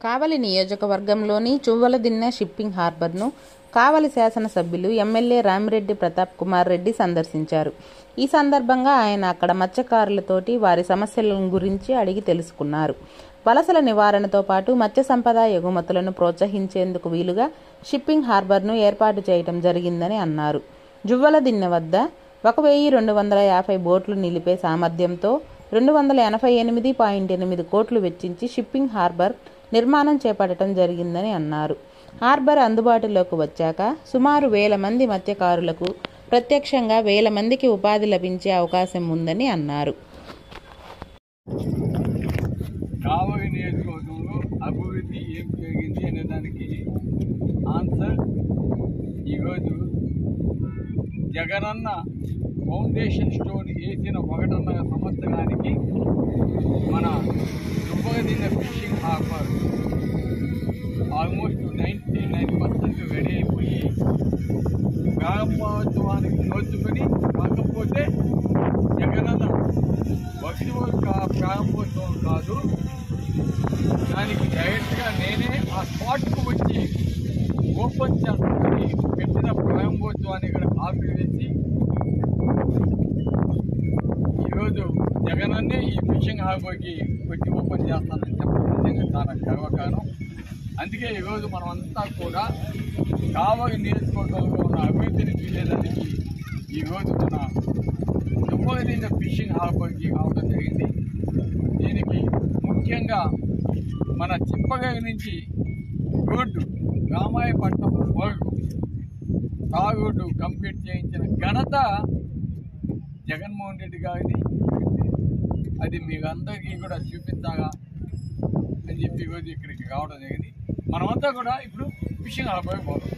కావలి నియోజకవర్గంలోని చువ్వలదిన్నె షిప్పింగ్ హార్బర్ను కావలి శాసనసభ్యులు ఎమ్మెల్యే రామిరెడ్డి ప్రతాప్ కుమార్ రెడ్డి సందర్శించారు. ఈ సందర్భంగా ఆయన అక్కడ మత్స్యకారులతోటి వారి సమస్యల గురించి అడిగి తెలుసుకున్నారు. వలసల నివారణతో పాటు మత్స్య సంపద ఎగుమతులను ప్రోత్సహించేందుకు వీలుగా షిప్పింగ్ హార్బర్ను ఏర్పాటు చేయడం జరిగిందని అన్నారు. జువ్వలదిన్నె వద్ద 1250 బోట్లు నిలిపే సామర్థ్యంతో 288.8 కోట్లు వెచ్చించి షిప్పింగ్ హార్బర్ నిర్మాణం చేపట్టడం జరిగిందని అన్నారు. హార్బర్ అందుబాటులోకి వచ్చాక సుమారు 1000 మంది మత్స్యకారులకు ప్రత్యక్షంగా 1000 మందికి ఉపాధి లభించే అవకాశం ఉందని అన్నారు. కావలి నియోజకవర్గంలో అభివృద్ధి ఏం జరిగింది అనే దానికి ఆన్సర్ ఈరోజు జగనన్న ఫౌండేషన్ స్టోన్ వేసిన 1.5 సంవత్సరానికి మన చువ్వలదిన్నె ఫిషింగ్ హార్బర్ ఆల్మోస్ట్ 99% రెడీ అయిపోయి ప్రారంభోత్సవానికి నోచుకొని, కాకపోతే జగనన్న వర్చువల్ ప్రారంభోత్సవం కాదు, దానికి డైరెక్ట్గా నేనే ఆ స్పాట్కు వచ్చి ఓపెన్ చేస్తానని పెట్టిన ప్రారంభోత్సవాన్ని ఇక్కడ ఆపివేసి ఈరోజు జగనన్నే ఈ ఫిషింగ్ హార్బర్కి వచ్చి ఓపెన్ చేస్తానని చెప్పడం నిజంగా చాలా గర్వకారణం. అందుకే ఈరోజు మనమంతా కూడా కావలి నియోజకవర్గంలో ఉన్న అభివృద్ధిని చూసేదానికి ఈరోజు మన చువ్వలదిన్నె ఫిషింగ్ హార్బర్కి రావడం జరిగింది. దీనికి ముఖ్యంగా మన చిప్పగవి నుంచి రోడ్డు రామాయపట్నం వరకు తార్ రోడ్డు కంప్లీట్ చేయించిన ఘనత జగన్మోహన్ రెడ్డి గారిది. అది మీకు అందరికీ కూడా చూపించాలా అని చెప్పి ఈరోజు ఇక్కడికి రావడం జరిగింది. మనమంతా కూడా ఇప్పుడు ఫిషింగ్ హార్బర్ పోతాం.